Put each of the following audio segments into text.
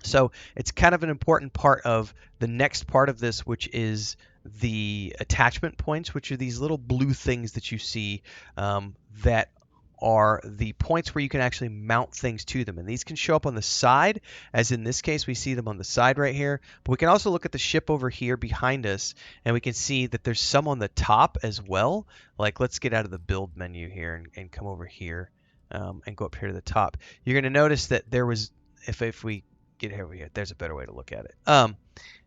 So it's kind of an important part of the next part of this, which is the attachment points, which are these little blue things that you see that are the points where you can actually mount things to them. And these can show up on the side, as in this case, we see them on the side right here. But we can also look at the ship over here behind us, and we can see that there's some on the top as well. Like, let's get out of the build menu here and come over here and go up here to the top. You're going to notice that there was, if we get over here, there's a better way to look at it.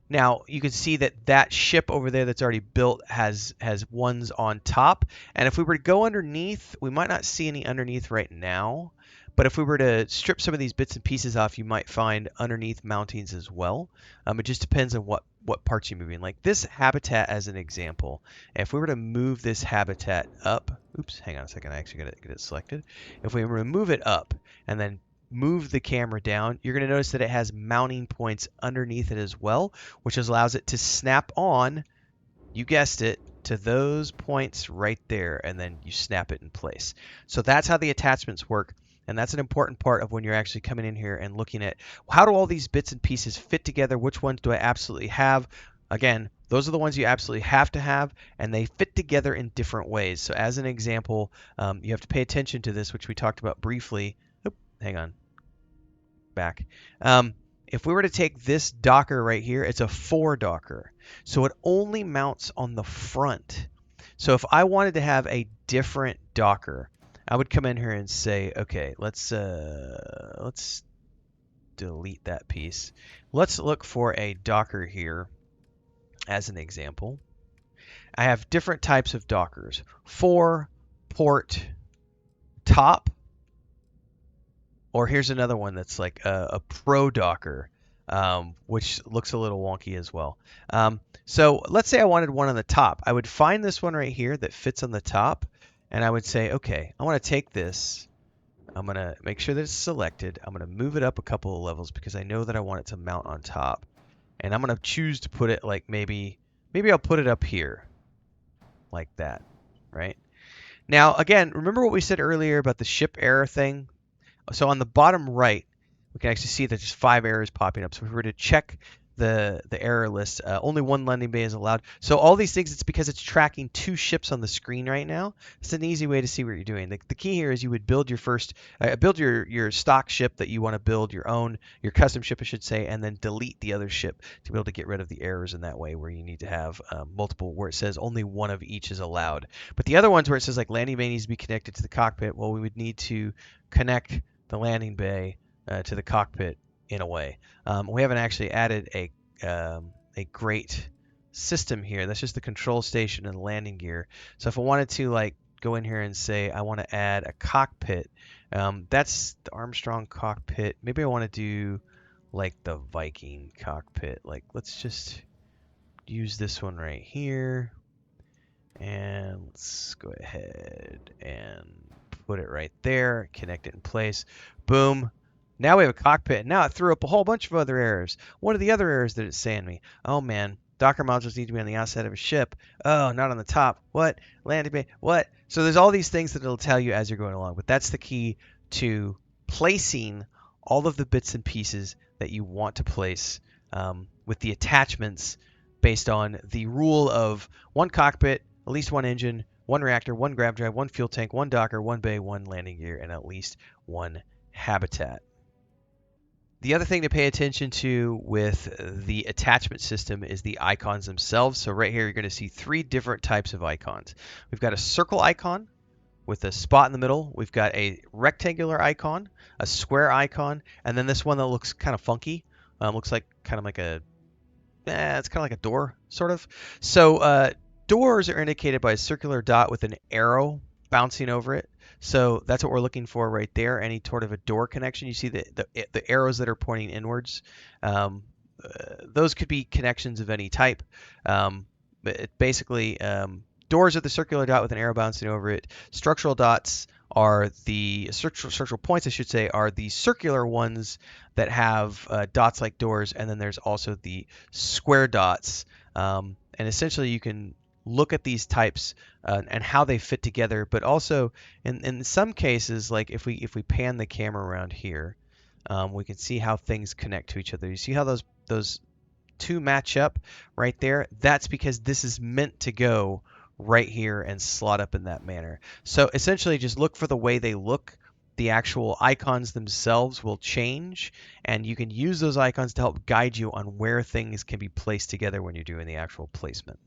Now you can see that that ship over there that's already built has ones on top, and if we were to go underneath, we might not see any underneath right now, but if we were to strip some of these bits and pieces off, you might find underneath mountings as well. It just depends on what parts you're moving. Like this habitat as an example, if we were to move this habitat up, oops, hang on a second, I actually got to get it selected. If we were to move it up and then move the camera down, you're going to notice that it has mounting points underneath it as well, which allows it to snap on, you guessed it, to those points right there, and then you snap it in place. So that's how the attachments work, and that's an important part of when you're actually coming in here and looking at how do all these bits and pieces fit together, which ones do I absolutely have. Again, those are the ones you absolutely have to have, and they fit together in different ways. So as an example, you have to pay attention to this, which we talked about briefly. Oop, hang on. Back. If we were to take this docker right here, it's a 4 docker. So it only mounts on the front. So if I wanted to have a different docker, I would come in here and say, okay, let's delete that piece. Let's look for a docker here as an example. I have different types of dockers. 4 port top. Or here's another one that's like a Pro Docker, which looks a little wonky as well. So let's say I wanted one on the top. I would find this one right here that fits on the top, and I would say, okay, I want to take this. I'm going to make sure that it's selected. I'm going to move it up a couple of levels because I know that I want it to mount on top. And I'm going to choose to put it like maybe I'll put it up here like that, right? Now, again, remember what we said earlier about the ship error thing? So on the bottom right, we can actually see that there's 5 errors popping up. So if we were to check the error list, only 1 landing bay is allowed. So all these things, it's because it's tracking 2 ships on the screen right now. It's an easy way to see what you're doing. The key here is you would build your first, build your stock ship that you want to build, your custom ship, I should say, and then delete the other ship to be able to get rid of the errors in that way where you need to have multiple, where it says only one of each is allowed. But the other ones where it says like landing bay needs to be connected to the cockpit, well, we would need to connect the landing bay to the cockpit in a way. We haven't actually added a great system here. That's just the control station and the landing gear. So if I wanted to like go in here and say I want to add a cockpit, that's the Armstrong cockpit. Maybe I want to do like the Viking cockpit. Like let's just use this one right here, and let's go ahead and put it right there, connect it in place. Boom. Now we have a cockpit. Now it threw up a whole bunch of other errors. What are the other errors that it's saying me? Oh man, Docker modules need to be on the outside of a ship. Oh, not on the top. What? Landing bay. What? So there's all these things that it'll tell you as you're going along. But that's the key to placing all of the bits and pieces that you want to place with the attachments based on the rule of 1 cockpit, at least 1 engine, 1 reactor, 1 grav drive, 1 fuel tank, 1 docker, 1 bay, 1 landing gear, and at least 1 habitat. The other thing to pay attention to with the attachment system is the icons themselves. So right here, you're going to see 3 different types of icons. We've got a circle icon with a spot in the middle. We've got a rectangular icon, a square icon, and then this one that looks kind of funky. Looks like kind of like it's kind of like a door, sort of. So doors are indicated by a circular dot with an arrow bouncing over it. So that's what we're looking for right there. Any sort of a door connection. You see the arrows that are pointing inwards. Those could be connections of any type. Basically, doors are the circular dot with an arrow bouncing over it. Structural dots are the structural points, I should say, are the circular ones that have dots like doors. And then there's also the square dots. And essentially, you can look at these types and how they fit together, but also in some cases, like if we pan the camera around here, We can see how things connect to each other. You see how those two match up right there? That's because this is meant to go right here and slot up in that manner. So essentially just look for the way they look. The actual icons themselves will change, and you can use those icons to help guide you on where things can be placed together when you're doing the actual placement.